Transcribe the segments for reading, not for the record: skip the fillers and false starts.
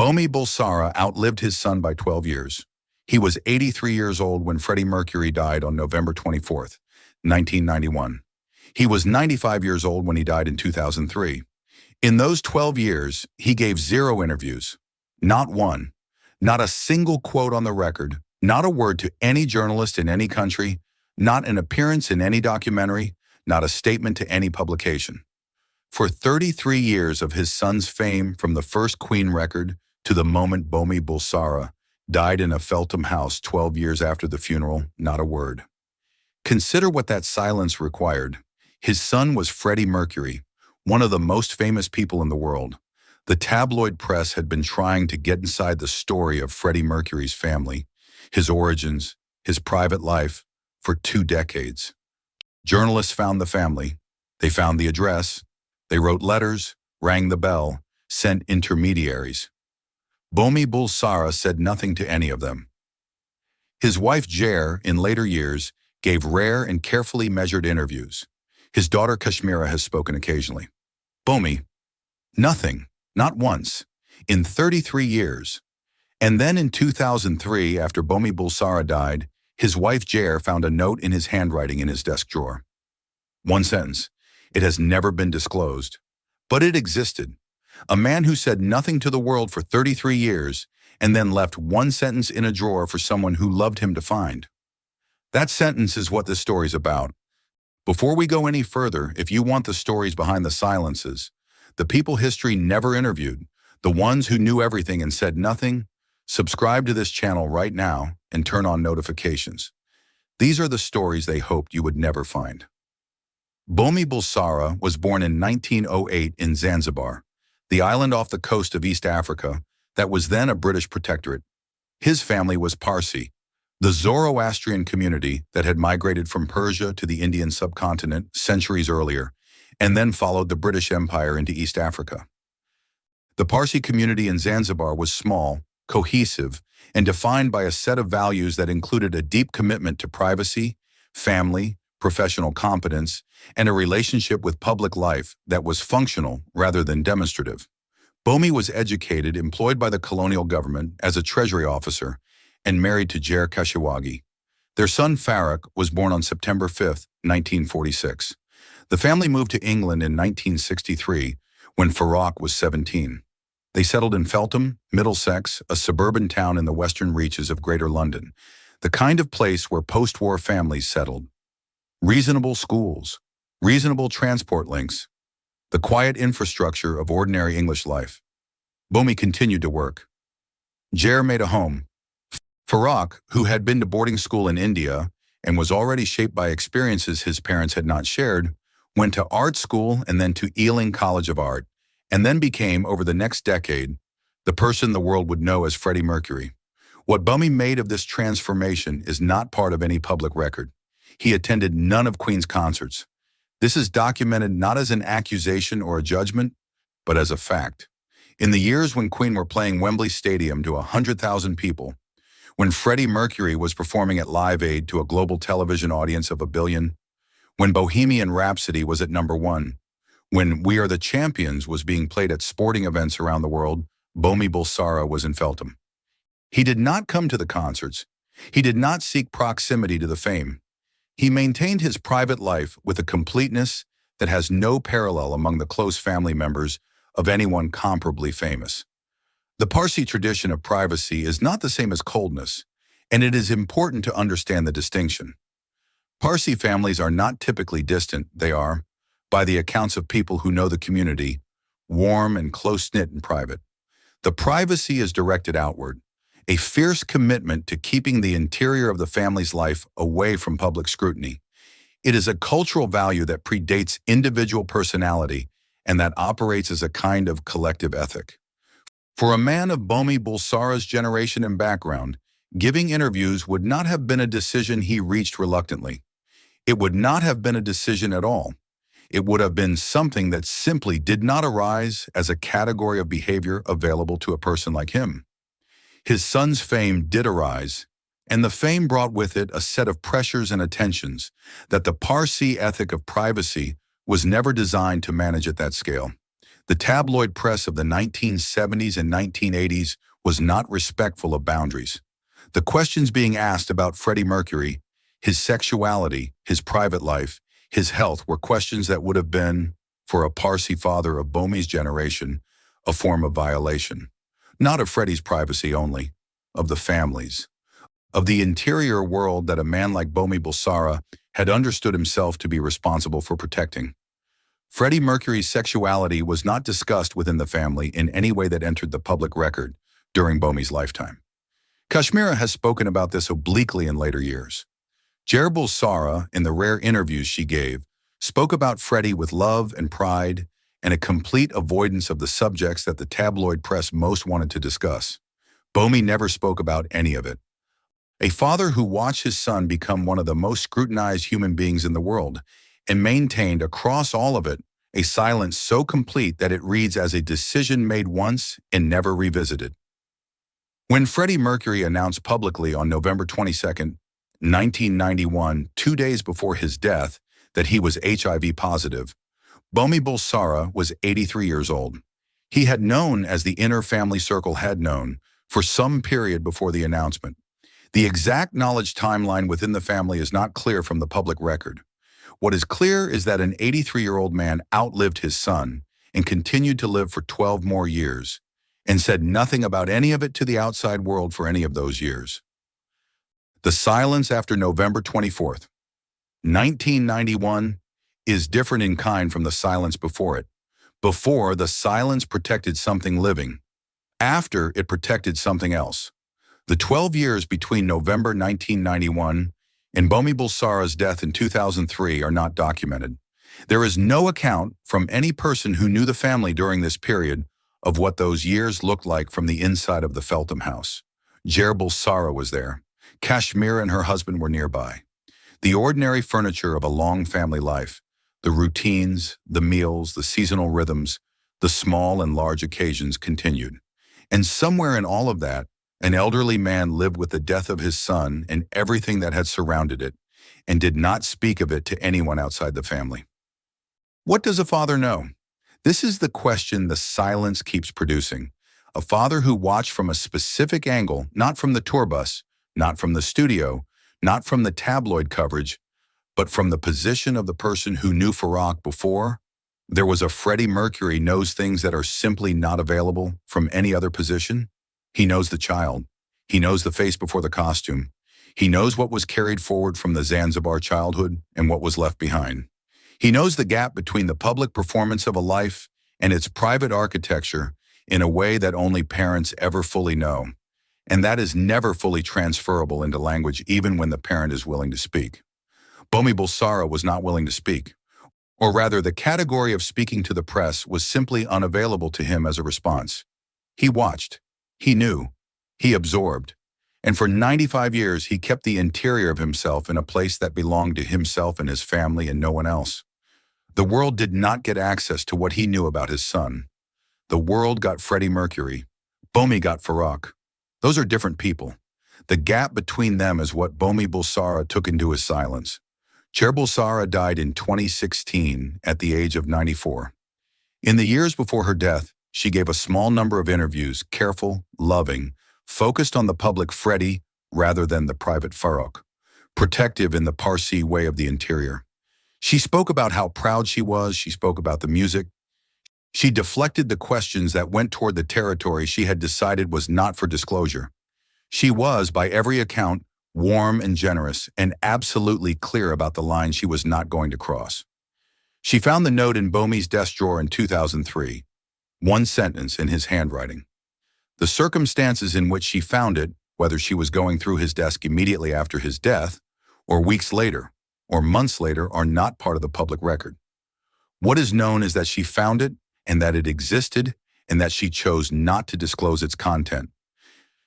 Bomi Bulsara outlived his son by 12 years. He was 83 years old when Freddie Mercury died on November 24th, 1991. He was 95 years old when he died in 2003. In those 12 years, he gave 0 interviews. Not one. Not a single quote on the record. Not a word to any journalist in any country. Not an appearance in any documentary. Not a statement to any publication. For 33 years of his son's fame, from the first Queen record to the moment Bomi Bulsara died in a Feltham house 12 years after the funeral, not a word. Consider what that silence required. His son was Freddie Mercury, one of the most famous people in the world. The tabloid press had been trying to get inside the story of Freddie Mercury's family, his origins, his private life, for 2 decades. Journalists found the family. They found the address. They wrote letters, rang the bell, sent intermediaries. Bomi Bulsara said nothing to any of them. His wife Jer, in later years, gave rare and carefully measured interviews. His daughter Kashmira has spoken occasionally. Bomi, nothing, not once, in 33 years. And then in 2003, after Bomi Bulsara died, his wife Jer found a note in his handwriting in his desk drawer. One sentence. It has never been disclosed. But it existed. A man who said nothing to the world for 33 years and then left one sentence in a drawer for someone who loved him to find. That sentence is what this story's about. Before we go any further, if you want the stories behind the silences, the people history never interviewed, the ones who knew everything and said nothing, subscribe to this channel right now and turn on notifications. These are the stories they hoped you would never find. Bomi Bulsara was born in 1908 in Zanzibar, the island off the coast of East Africa that was then a British protectorate. His family was Parsi, the Zoroastrian community that had migrated from Persia to the Indian subcontinent centuries earlier, and then followed the British Empire into East Africa. The Parsi community in Zanzibar was small, cohesive, and defined by a set of values that included a deep commitment to privacy, family, professional competence, and a relationship with public life that was functional rather than demonstrative. Bomi was educated, employed by the colonial government as a treasury officer, and married to Jer Kashiwagi. Their son Farouk was born on September 5, 1946. The family moved to England in 1963 when Farouk was 17. They settled in Feltham, Middlesex, a suburban town in the western reaches of Greater London, the kind of place where post-war families settled. Reasonable schools, reasonable transport links, the quiet infrastructure of ordinary English life. Bomi continued to work. Jer made a home. Farouk, who had been to boarding school in India and was already shaped by experiences his parents had not shared, went to art school and then to Ealing College of Art, and then became, over the next decade, the person the world would know as Freddie Mercury. What Bomi made of this transformation is not part of any public record. He attended none of Queen's concerts. This is documented not as an accusation or a judgment, but as a fact. In the years when Queen were playing Wembley Stadium to 100,000 people, when Freddie Mercury was performing at Live Aid to a global television audience of 1 billion, when Bohemian Rhapsody was at #1, when We Are the Champions was being played at sporting events around the world, Bomi Bulsara was in Feltham. He did not come to the concerts. He did not seek proximity to the fame. He maintained his private life with a completeness that has no parallel among the close family members of anyone comparably famous. The Parsi tradition of privacy is not the same as coldness, and it is important to understand the distinction. Parsi families are not typically distant. They are, by the accounts of people who know the community, warm and close-knit in private. The privacy is directed outward, a fierce commitment to keeping the interior of the family's life away from public scrutiny. It is a cultural value that predates individual personality and that operates as a kind of collective ethic. For a man of Bomi Bulsara's generation and background, giving interviews would not have been a decision he reached reluctantly. It would not have been a decision at all. It would have been something that simply did not arise as a category of behavior available to a person like him. His son's fame did arise, and the fame brought with it a set of pressures and attentions that the Parsi ethic of privacy was never designed to manage at that scale. The tabloid press of the 1970s and 1980s was not respectful of boundaries. The questions being asked about Freddie Mercury, his sexuality, his private life, his health were questions that would have been, for a Parsi father of Bomi's generation, a form of violation. Not of Freddie's privacy only, of the family's, of the interior world that a man like Bomi Bulsara had understood himself to be responsible for protecting. Freddie Mercury's sexuality was not discussed within the family in any way that entered the public record during Bomi's lifetime. Kashmira has spoken about this obliquely in later years. Jer Bulsara, in the rare interviews she gave, spoke about Freddie with love and pride and a complete avoidance of the subjects that the tabloid press most wanted to discuss. Bomi never spoke about any of it. A father who watched his son become one of the most scrutinized human beings in the world and maintained across all of it a silence so complete that it reads as a decision made once and never revisited. When Freddie Mercury announced publicly on November 22, 1991, 2 days before his death, that he was HIV positive, Bomi Bulsara was 83 years old. He had known, as the inner family circle had known, for some period before the announcement. The exact knowledge timeline within the family is not clear from the public record. What is clear is that an 83-year-old man outlived his son and continued to live for 12 more years and said nothing about any of it to the outside world for any of those years. The silence after November 24th, 1991, is different in kind from the silence before it. Before, the silence protected something living. After, it protected something else. The 12 years between November 1991 and Bomi Bulsara's death in 2003 are not documented. There is no account from any person who knew the family during this period of what those years looked like from the inside of the Feltham house. Jer Bulsara was there. Kashmira and her husband were nearby. The ordinary furniture of a long family life, the routines, the meals, the seasonal rhythms, the small and large occasions continued. And somewhere in all of that, an elderly man lived with the death of his son and everything that had surrounded it, and did not speak of it to anyone outside the family. What does a father know? This is the question the silence keeps producing. A father who watched from a specific angle, not from the tour bus, not from the studio, not from the tabloid coverage, but from the position of the person who knew Farak before. There was a Freddie Mercury knows things that are simply not available from any other position. He knows the child. He knows the face before the costume. He knows what was carried forward from the Zanzibar childhood and what was left behind. He knows the gap between the public performance of a life and its private architecture in a way that only parents ever fully know. And that is never fully transferable into language even when the parent is willing to speak. Bomi Bulsara was not willing to speak. Or rather, the category of speaking to the press was simply unavailable to him as a response. He watched. He knew. He absorbed. And for 95 years, he kept the interior of himself in a place that belonged to himself and his family and no one else. The world did not get access to what he knew about his son. The world got Freddie Mercury. Bomi got Farak. Those are different people. The gap between them is what Bomi Bulsara took into his silence. Jer Bulsara died in 2016 at the age of 94. In the years before her death, she gave a small number of interviews, careful, loving, focused on the public Freddie rather than the private Farak, protective in the Parsi way of the interior. She spoke about how proud she was. She spoke about the music. She deflected the questions that went toward the territory she had decided was not for disclosure. She was, by every account, warm and generous, and absolutely clear about the line she was not going to cross. She found the note in Bomi's desk drawer in 2003, one sentence in his handwriting. The circumstances in which she found it, whether she was going through his desk immediately after his death, or weeks later, or months later, are not part of the public record. What is known is that she found it, and that it existed, and that she chose not to disclose its content.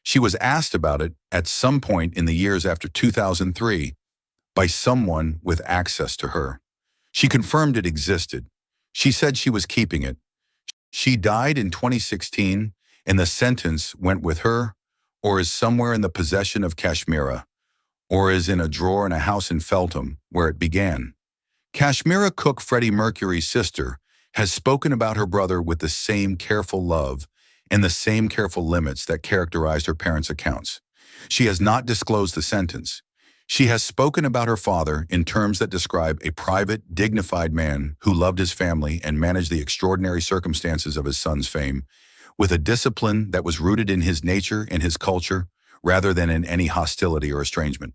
She was asked about it at some point in the years after 2003 by someone with access to her. She confirmed it existed. She said she was keeping it. She died in 2016, and the sentence went with her, or is somewhere in the possession of Kashmira, or is in a drawer in a house in Feltham, where it began. Kashmira Cook, Freddie Mercury's sister, has spoken about her brother with the same careful love and the same careful limits that characterized her parents' accounts. She has not disclosed the sentence. She has spoken about her father in terms that describe a private, dignified man who loved his family and managed the extraordinary circumstances of his son's fame, with a discipline that was rooted in his nature and his culture, rather than in any hostility or estrangement.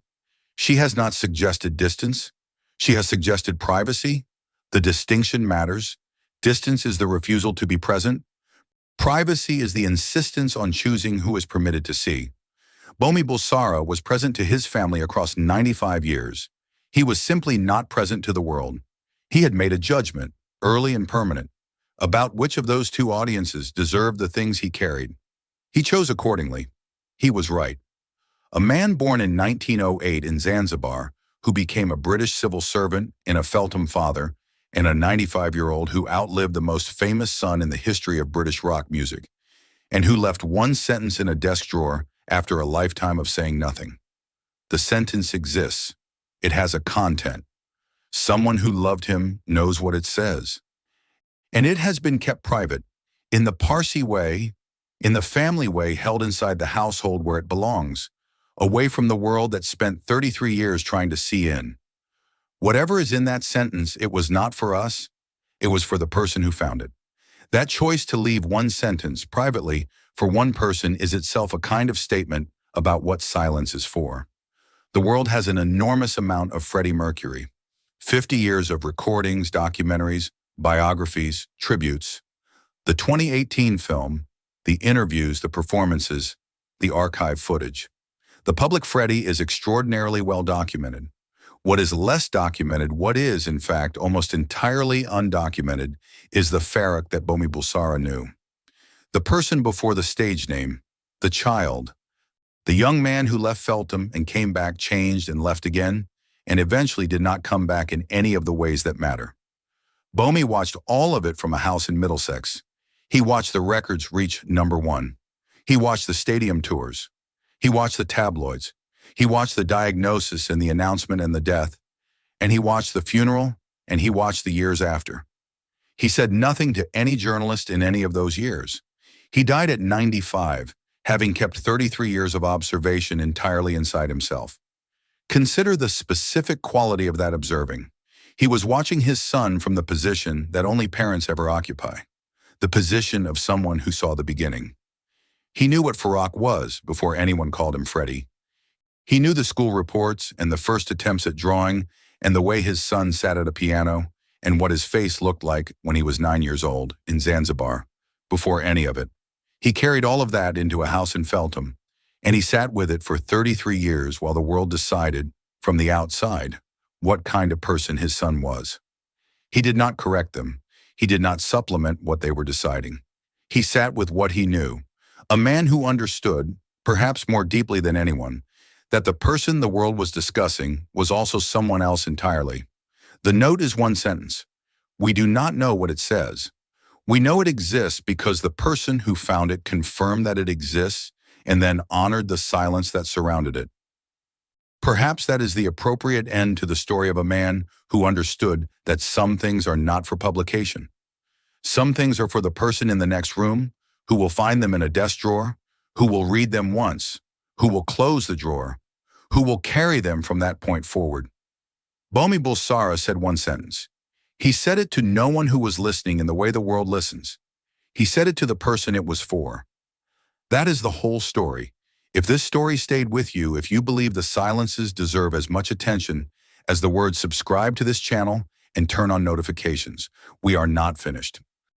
She has not suggested distance. She has suggested privacy. The distinction matters. Distance is the refusal to be present. Privacy is the insistence on choosing who is permitted to see. Bomi Bulsara was present to his family across 95 years. He was simply not present to the world. He had made a judgment, early and permanent, about which of those two audiences deserved the things he carried. He chose accordingly. He was right. A man born in 1908 in Zanzibar, who became a British civil servant and a Feltham father, and a 95-year-old who outlived the most famous son in the history of British rock music, and who left one sentence in a desk drawer after a lifetime of saying nothing. The sentence exists. It has a content. Someone who loved him knows what it says. And it has been kept private, in the Parsi way, in the family way, held inside the household where it belongs, away from the world that spent 33 years trying to see in. Whatever is in that sentence, it was not for us, it was for the person who found it. That choice to leave one sentence privately for one person is itself a kind of statement about what silence is for. The world has an enormous amount of Freddie Mercury. 50 years of recordings, documentaries, biographies, tributes. The 2018 film, the interviews, the performances, the archive footage. The public Freddie is extraordinarily well documented. What is less documented, what is, in fact, almost entirely undocumented, is the Farrakh that Bomi Bulsara knew. The person before the stage name, the child, the young man who left Feltham and came back changed and left again, and eventually did not come back in any of the ways that matter. Bomi watched all of it from a house in Middlesex. He watched the records reach #1. He watched the stadium tours. He watched the tabloids. He watched the diagnosis and the announcement and the death. And he watched the funeral, and he watched the years after. He said nothing to any journalist in any of those years. He died at 95, having kept 33 years of observation entirely inside himself. Consider the specific quality of that observing. He was watching his son from the position that only parents ever occupy, the position of someone who saw the beginning. He knew what Farrakh was before anyone called him Freddie. He knew the school reports and the first attempts at drawing and the way his son sat at a piano and what his face looked like when he was 9 years old in Zanzibar, before any of it. He carried all of that into a house in Feltham, and he sat with it for 33 years while the world decided, from the outside, what kind of person his son was. He did not correct them. He did not supplement what they were deciding. He sat with what he knew, a man who understood, perhaps more deeply than anyone, that the person the world was discussing was also someone else entirely. The note is one sentence. We do not know what it says. We know it exists because the person who found it confirmed that it exists and then honored the silence that surrounded it. Perhaps that is the appropriate end to the story of a man who understood that some things are not for publication. Some things are for the person in the next room, who will find them in a desk drawer, who will read them once, who will close the drawer, who will carry them from that point forward. Bomi Bulsara said one sentence. He said it to no one who was listening in the way the world listens. He said it to the person it was for. That is the whole story. If this story stayed with you, if you believe the silences deserve as much attention as the words subscribe to this channel and turn on notifications, we are not finished.